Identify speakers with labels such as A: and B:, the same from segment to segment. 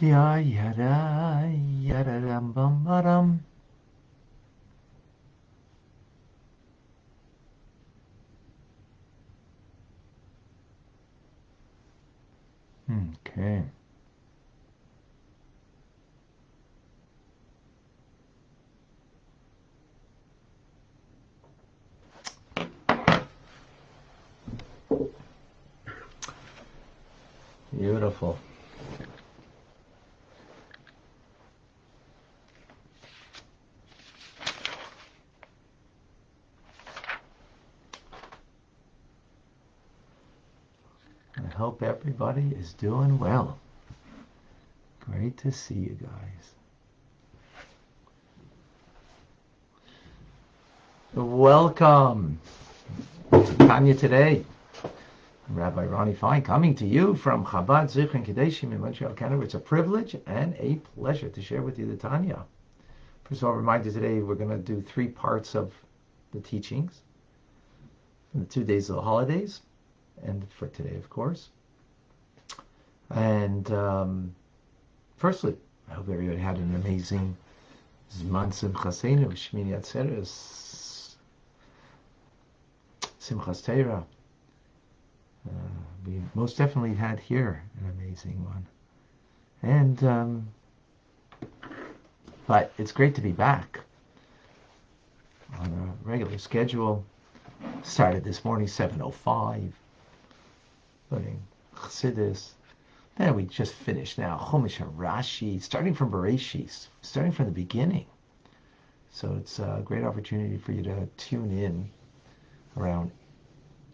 A: Ya yada yada dum bum ba-dum. Okay. Beautiful. I hope everybody is doing well. Great to see you guys. Welcome to Tanya today. I'm Rabbi Ronnie Fine coming to you from Chabad Zichron Kadeshim in Montreal, Canada. It's a privilege and a pleasure to share with you the Tanya. First of all, a reminder today we're going to do 3 parts of the teachings from the 2 days of the holidays and for today, of course. And firstly, I hope everybody had an amazing Zman Simchasenu, Shmini Atzeres, Simchas Torah. We most definitely had here an amazing one. And but it's great to be back on a regular schedule. Started this morning 7:05, learning Chassidus. Then we just finished now Chumash and Rashi, starting from Bereshis, starting from the beginning. So it's a great opportunity for you to tune in around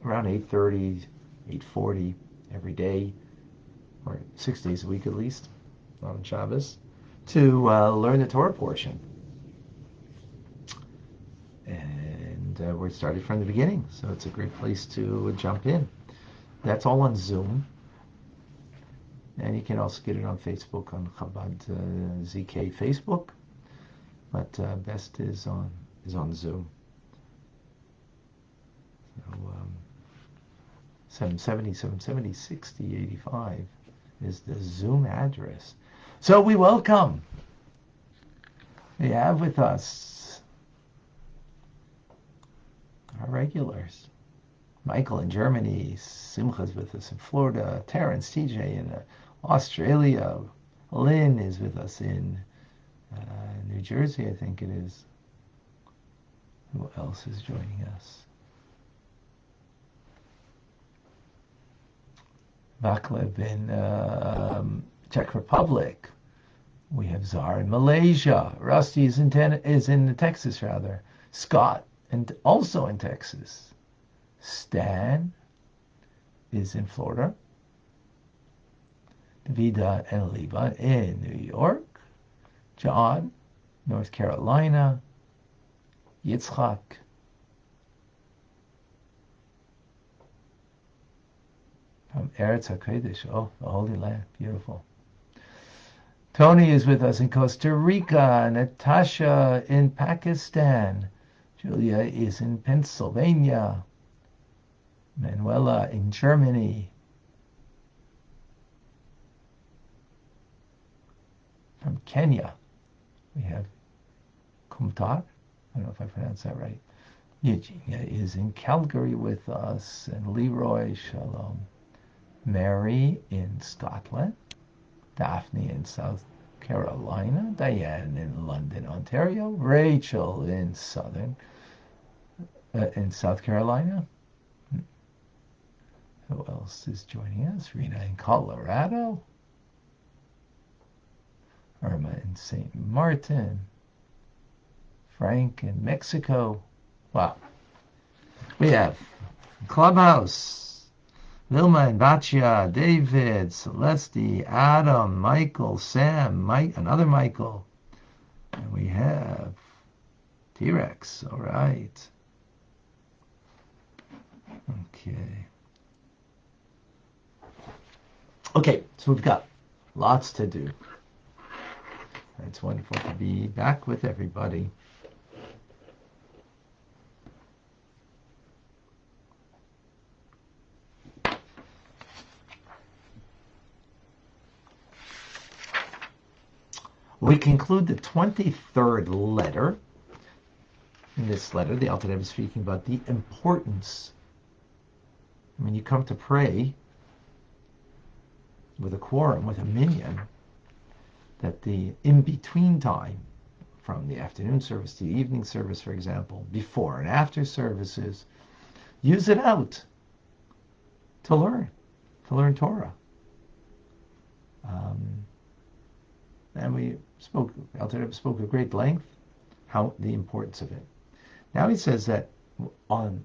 A: 8:30, 8:40 every day, or 6 days a week at least, on Shabbos, to learn the Torah portion. And we're started from the beginning, so it's a great place to jump in. That's all on Zoom. And you can also get it on Facebook, on Chabad ZK Facebook. But best is on Zoom. So 770-770-6085 is the Zoom address. So we welcome. We have with us our regulars. Michael in Germany, Simcha's with us in Florida, Terrence, TJ in Australia, Lynn is with us in New Jersey, I think it is. Who else is joining us? Vaclav in Czech Republic. We have Zar in Malaysia. Rusty is in Texas, rather. Scott, and also in Texas. Stan is in Florida. Vida and Liba in New York. John, North Carolina. Yitzchak. From Eretz HaKodesh, the Holy Land, beautiful. Tony is with us in Costa Rica. Natasha in Pakistan. Julia is in Pennsylvania. Manuela in Germany. From Kenya, we have Kumtar. I don't know if I pronounced that right. Eugenia is in Calgary with us, and Leroy, shalom. Mary in Scotland. Daphne in South Carolina. Diane in London, Ontario. Rachel in South Carolina. Who else is joining us? Rena in Colorado. Irma in St. Martin. Frank in Mexico. Wow. We have Clubhouse. Vilma and Batya, David, Celeste, Adam, Michael, Sam, Mike, another Michael. And we have T-Rex. All right. Okay, so we've got lots to do. It's wonderful to be back with everybody. We conclude the 23rd letter. In this letter, the Alter Rebbe is speaking about the importance when you come to pray with a quorum, with a minyan, that the in-between time, from the afternoon service to the evening service, for example, before and after services, use it out to learn Torah. And Alter Rebbe spoke at great length how the importance of it. Now he says that on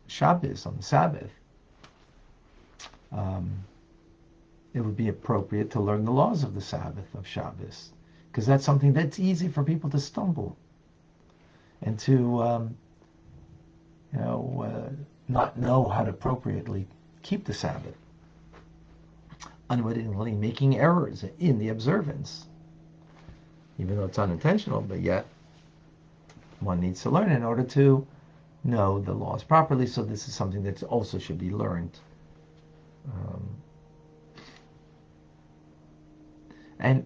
A: Shabbos, on the Sabbath, it would be appropriate to learn the laws of the Sabbath of Shabbos, because that's something that's easy for people to stumble and to not know how to appropriately keep the Sabbath, unwittingly making errors in the observance, even though it's unintentional, but yet one needs to learn in order to know the laws properly. So this is something that also should be learned. And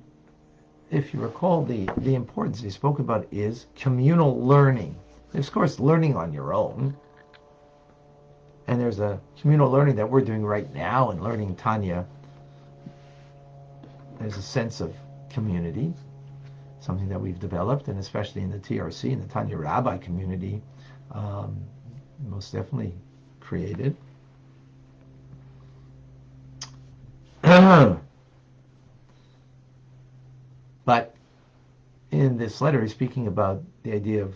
A: if you recall, the importance he spoke about is communal learning. There's, of course, learning on your own. And there's a communal learning that we're doing right now in learning Tanya. There's a sense of community, something that we've developed, and especially in the TRC, in the Tanya Rabbi community, most definitely created. But in this letter, he's speaking about the idea of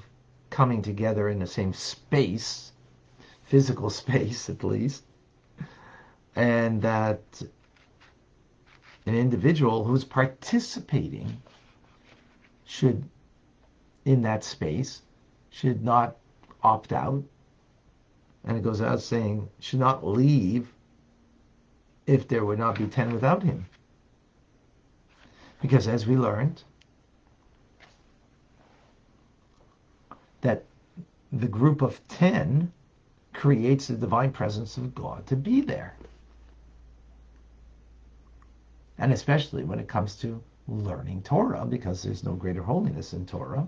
A: coming together in the same space, physical space at least, and that an individual who's participating should, in that space, should not opt out. And it goes out saying, should not leave if there would not be 10 without him. Because as we learned, that the group of 10 creates the divine presence of God to be there. And especially when it comes to learning Torah, because there's no greater holiness in Torah,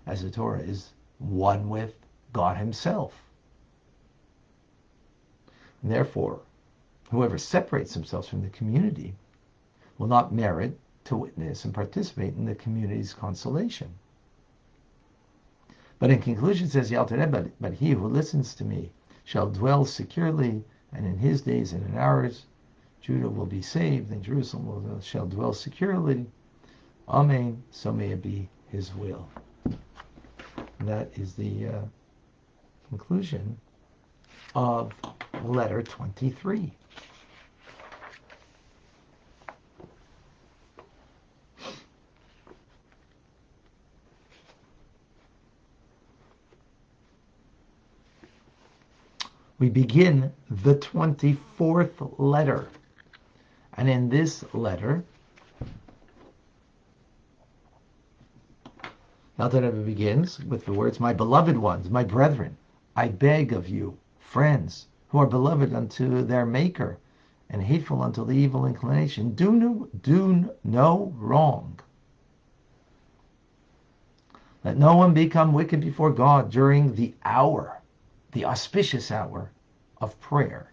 A: as the Torah is one with God himself. And therefore, whoever separates themselves from the community will not merit to witness and participate in the community's consolation. But in conclusion, says the Alter Rebbe, but he who listens to me shall dwell securely, and in his days and in ours, Judah will be saved, and Jerusalem shall dwell securely. Amen. So may it be his will. And that is the conclusion of letter 23. We begin the 24th letter. And in this letter, Alter Rebbe begins with the words, my beloved ones, my brethren, I beg of you, friends, who are beloved unto their Maker and hateful unto the evil inclination, do no wrong. Let no one become wicked before God during the hour, the auspicious hour of prayer.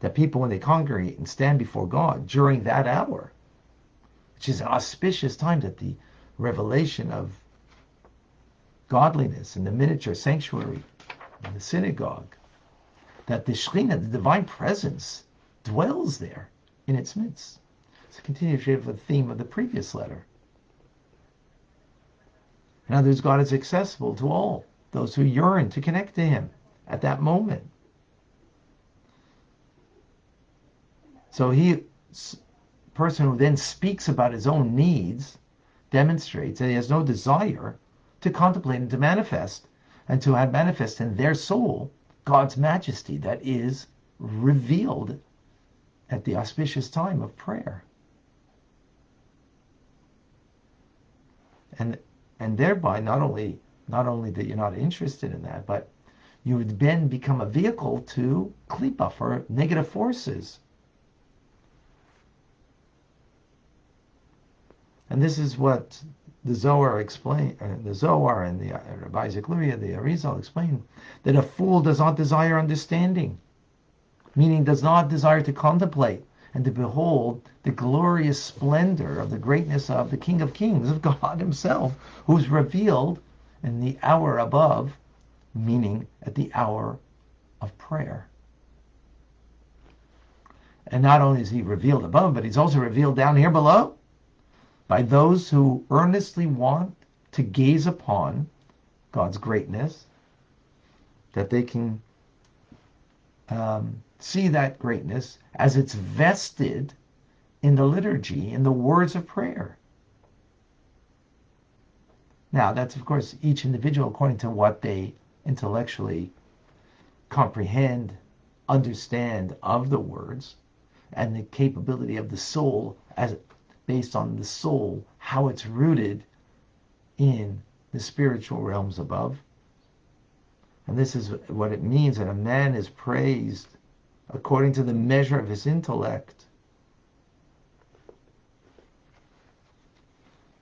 A: That people, when they congregate and stand before God during that hour, which is an auspicious time, that the revelation of godliness in the miniature sanctuary, in the synagogue, that the Shekhinah, the divine presence, dwells there in its midst. It's a continuation of the theme of the previous letter. In other words, God is accessible to all those who yearn to connect to him at that moment. So person who then speaks about his own needs demonstrates that he has no desire to contemplate and to manifest, and to have manifest in their soul God's majesty that is revealed at the auspicious time of prayer. And thereby not only that you're not interested in that, but you would then become a vehicle to klipa, for negative forces. And this is what the Zohar explain, the Zohar and the Rabbi Zikluria, the Arizal explain, that a fool does not desire understanding, meaning does not desire to contemplate and to behold the glorious splendor of the greatness of the King of Kings, of God himself, who's revealed in the hour above, meaning at the hour of prayer. And not only is he revealed above, but he's also revealed down here below by those who earnestly want to gaze upon God's greatness, that they can see that greatness as it's vested in the liturgy, in the words of prayer. Now, that's, of course, each individual according to what they intellectually comprehend, understand of the words, and the capability of the soul, as based on the soul, how it's rooted in the spiritual realms above. And this is what it means that a man is praised according to the measure of his intellect.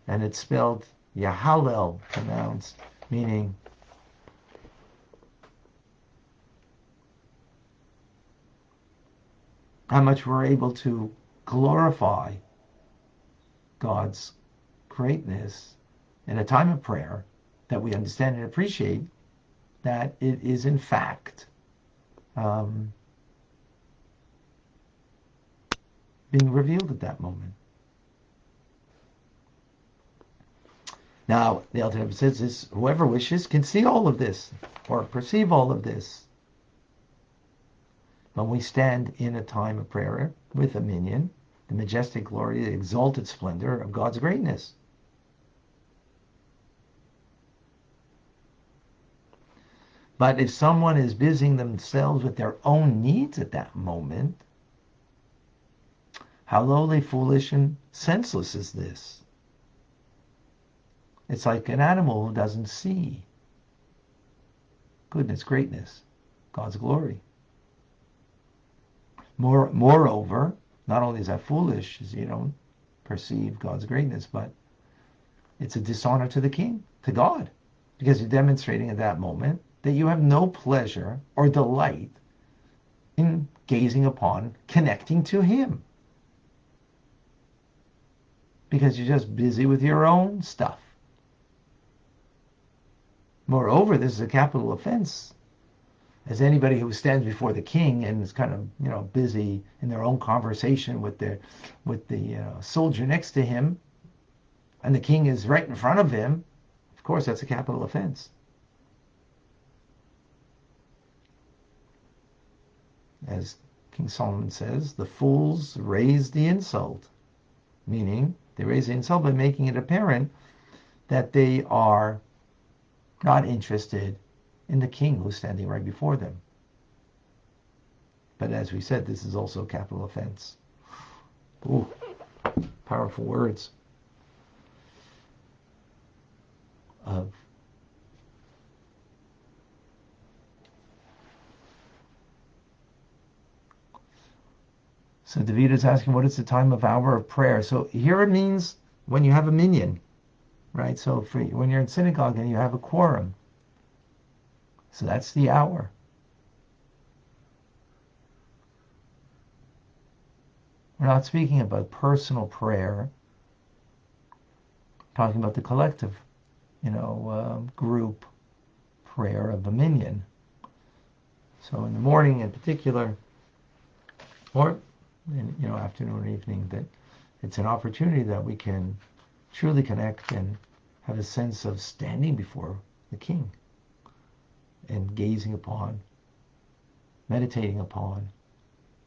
A: And it's spelled Yahalel, pronounced, meaning how much we're able to glorify God's greatness in a time of prayer, that we understand and appreciate that it is in fact being revealed at that moment. Now, the Alter Rebbe says this: whoever wishes can see all of this or perceive all of this. When we stand in a time of prayer with a minyan, the majestic glory, the exalted splendor of God's greatness. But if someone is busying themselves with their own needs at that moment, how lowly, foolish, and senseless is this? It's like an animal who doesn't see goodness, greatness, God's glory. Moreover, not only is that foolish, as you don't perceive God's greatness, but it's a dishonor to the king, to God, because you're demonstrating at that moment that you have no pleasure or delight in gazing upon, connecting to him, because you're just busy with your own stuff. Moreover, this is a capital offense, as anybody who stands before the king and is kind of, busy in their own conversation with the soldier next to him, and the king is right in front of him, of course, that's a capital offense. As King Solomon says, the fools raise the insult, meaning they raise the insult by making it apparent that they are not interested in the king who's standing right before them. But as we said, this is also a capital offense. Ooh, powerful words of So David is asking, what is the time of hour of prayer? So here it means when you have a minyan, right? So when you're in synagogue and you have a quorum, so that's the hour. We're not speaking about personal prayer, talking about the collective, group prayer of a minyan. So in the morning in particular, or in afternoon or evening, that it's an opportunity that we can truly connect and have a sense of standing before the King and gazing upon, meditating upon,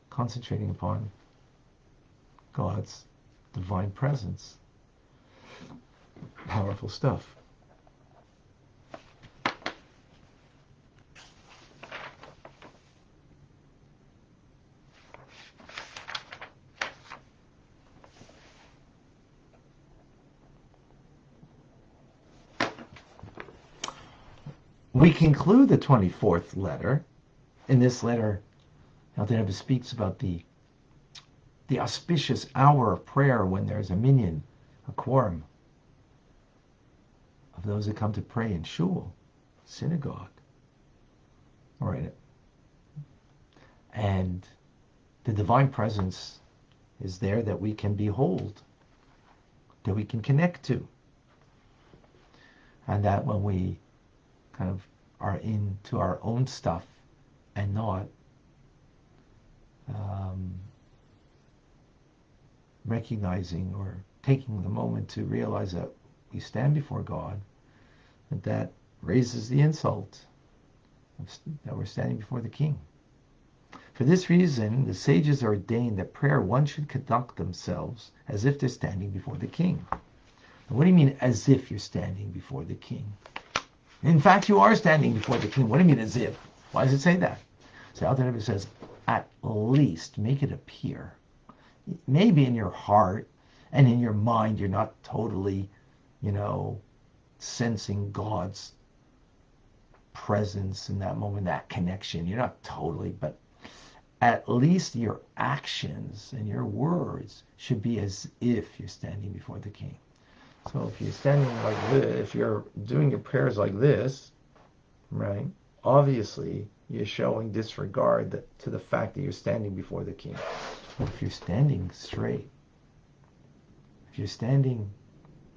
A: concentrating upon God's divine presence. Powerful stuff. We conclude the 24th letter. In this letter, Alter Rebbe speaks about the auspicious hour of prayer when there's a minyan a quorum of those that come to pray in shul, synagogue, right? And the divine presence is there that we can behold, that we can connect to. And that when we kind of are into our own stuff and not recognizing or taking the moment to realize that we stand before God, that raises the insult that we're standing before the King. For this reason, the sages ordained that prayer one should conduct themselves as if they're standing before the King. And what do you mean, as if you're standing before the King? In fact, you are standing before the King. What do you mean, as if? Why does it say that? So Alter Rebbe says, at least make it appear. Maybe in your heart and in your mind, you're not totally, sensing God's presence in that moment, that connection. You're not totally, but at least your actions and your words should be as if you're standing before the King. So if you're standing like this, if you're doing your prayers like this, right, obviously you're showing disregard to the fact that you're standing before the King. But if you're standing straight, if you're standing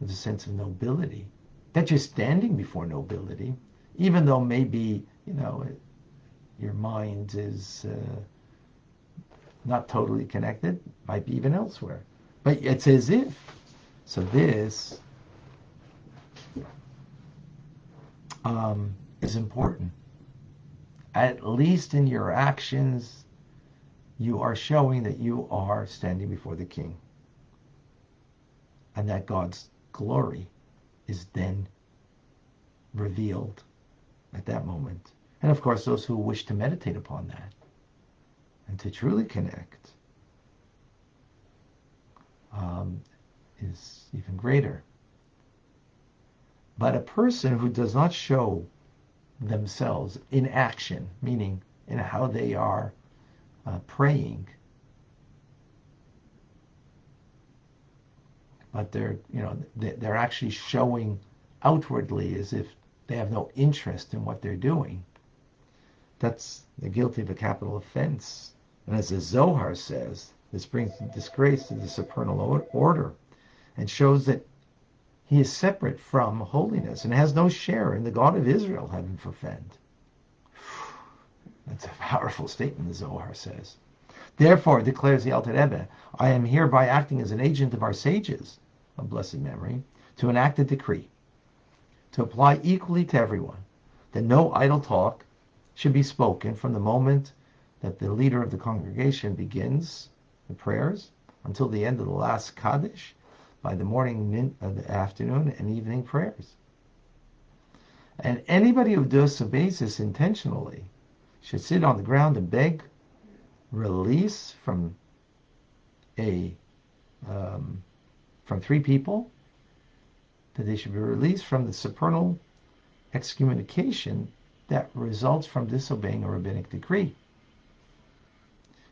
A: with a sense of nobility, that you're standing before nobility, even though maybe, your mind is not totally connected, might be even elsewhere. But it's as if. So this is important. At least in your actions, you are showing that you are standing before the King. And that God's glory is then revealed at that moment. And of course, those who wish to meditate upon that and to truly connect is even greater. But a person who does not show themselves in action, meaning in how they are praying, but they're actually showing outwardly as if they have no interest in what they're doing, that's they're guilty of a capital offense. And as the Zohar says, this brings disgrace to the supernal order and shows that he is separate from holiness and has no share in the God of Israel, heaven forfend. That's a powerful statement, the Zohar says. Therefore, declares the Alter Rebbe, I am hereby acting as an agent of our sages, of blessed memory, to enact a decree, to apply equally to everyone, that no idle talk should be spoken from the moment that the leader of the congregation begins the prayers until the end of the last Kaddish, by the morning, the afternoon, and evening prayers. And anybody who disobeys this intentionally should sit on the ground and beg release from three people, that they should be released from the supernal excommunication that results from disobeying a rabbinic decree.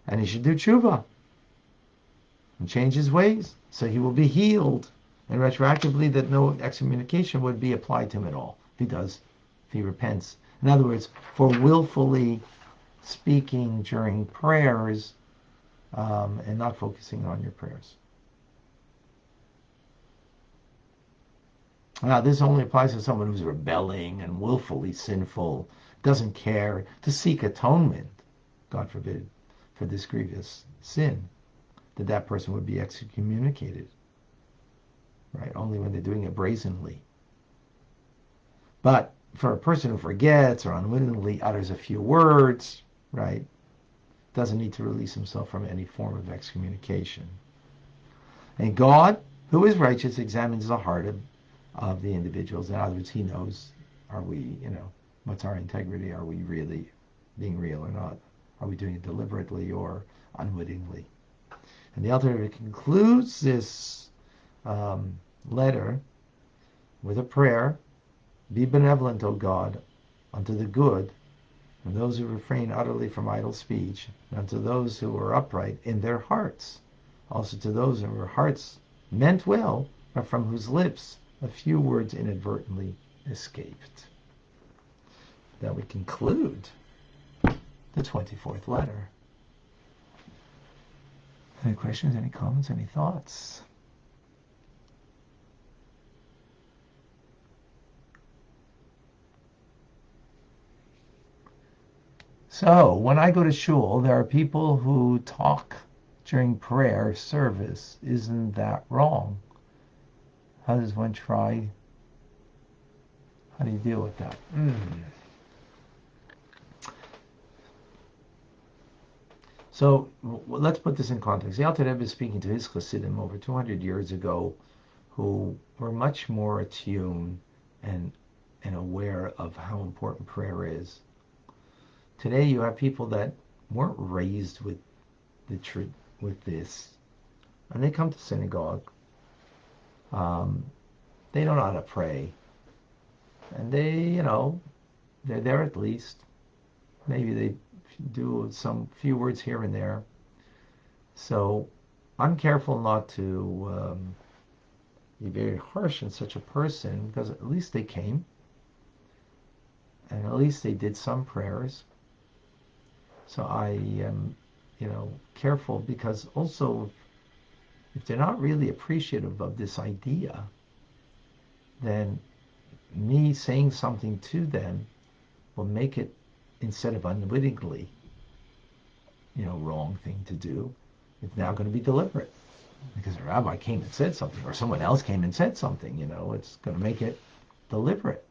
A: And he should do tshuva and change his ways, so he will be healed, and retroactively that no excommunication would be applied to him at all if he repents. In other words, for willfully speaking during prayers and not focusing on your prayers. Now, this only applies to someone who's rebelling and willfully sinful, doesn't care to seek atonement, God forbid, for this grievous sin, that person would be excommunicated, right? Only when they're doing it brazenly. But for a person who forgets or unwittingly utters a few words, right, doesn't need to release himself from any form of excommunication. And God, who is righteous, examines the heart of the individuals. In other words, he knows, are we, what's our integrity? Are we really being real or not? Are we doing it deliberately or unwittingly? And the Alter Rebbe concludes this letter with a prayer: be benevolent, O God, unto the good, and those who refrain utterly from idle speech, and unto those who are upright in their hearts, also to those whose hearts meant well, but from whose lips a few words inadvertently escaped. Then we conclude the 24th letter. Any questions, any comments, any thoughts? So, when I go to shul, there are people who talk during prayer service. Isn't that wrong? How does one try? How do you deal with that? So let's put this in context. The Alter Rebbe is speaking to his Chassidim over 200 years ago, who were much more attuned and aware of how important prayer is. Today, you have people that weren't raised with with this, and they come to synagogue. They don't know how to pray, and they're there at least. Maybe they do some few words here and there. So I'm careful not to be very harsh on such a person, because at least they came, and at least they did some prayers. So I am, careful, because also if they're not really appreciative of this idea, then me saying something to them will make it, instead of unwittingly, wrong thing to do, it's now going to be deliberate, because a rabbi came and said something, or someone else came and said something. It's going to make it deliberate.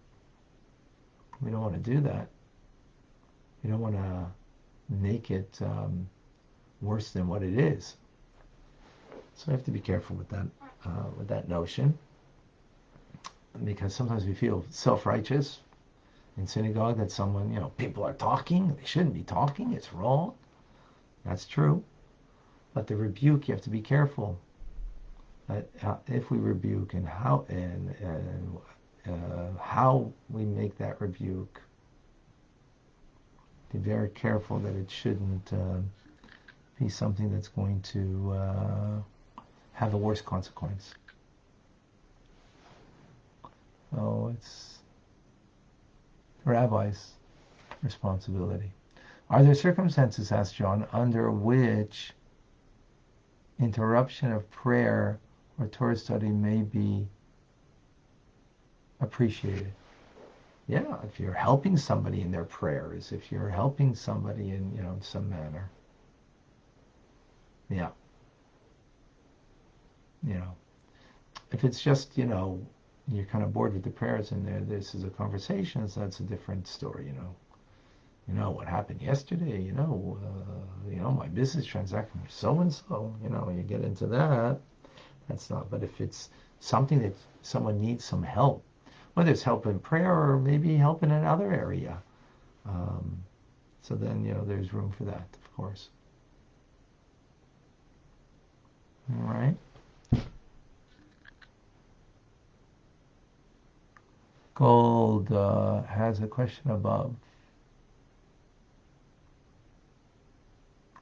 A: We don't want to do that. We don't want to make it worse than what it is. So we have to be careful with that notion, because sometimes we feel self-righteous in synagogue that someone, people are talking, they shouldn't be talking, it's wrong. That's true. But the rebuke, you have to be careful that if we rebuke, and how how we make that rebuke. Be very careful that it shouldn't be something that's going to have a worse consequence. So it's the rabbi's responsibility. Are there circumstances, asked John, under which interruption of prayer or Torah study may be appreciated? Yeah, if you're helping somebody in their prayers, if you're helping somebody in, in some manner. Yeah. If it's just, you're kind of bored with the prayers and this is a conversation, so that's a different story, what happened yesterday, my business transaction with so-and-so, you get into that. That's not, but if it's something that someone needs some help, whether it's help in prayer or maybe help in another area, so then, there's room for that, of course. All right. Gold has a question above.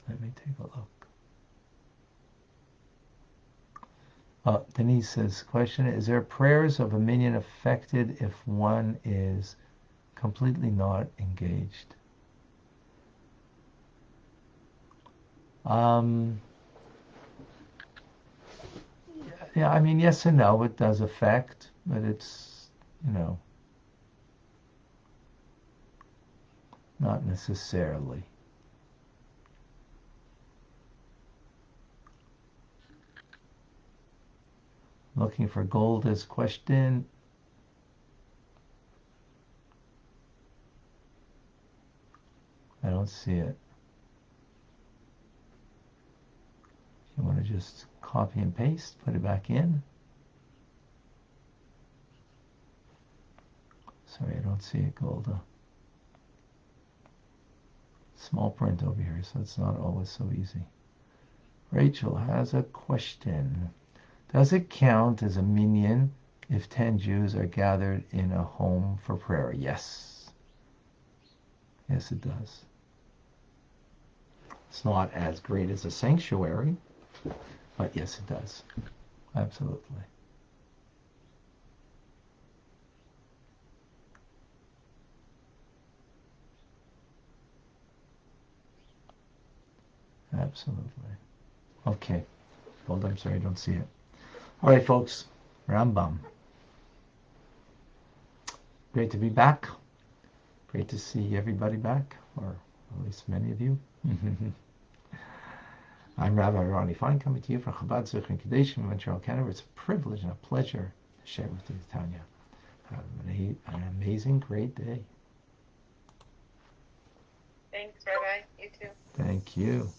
A: Let me take a look. Denise's question: is there prayers of a minyan affected if one is completely not engaged? Yeah, I mean, yes and no. It does affect, but it's, not necessarily. Looking for Golda's question. I don't see it. You want to just copy and paste, put it back in. Sorry, I don't see it, Golda. Small print over here, so it's not always so easy. Rachel has a question. Does it count as a minyan if 10 Jews are gathered in a home for prayer? Yes. Yes, it does. It's not as great as a sanctuary, but yes, it does. Absolutely. Absolutely. Okay. Hold on, I'm sorry, I don't see it. All right, folks. Rambam. Great to be back. Great to see everybody back, or at least many of you. I'm Rabbi Ronnie Fine, coming to you from Chabad Zurich and Kadesh in Montreal, Canada. It's a privilege and a pleasure to share with you, Tanya. Have an amazing, great day.
B: Thanks, Rabbi. You too.
A: Thank you.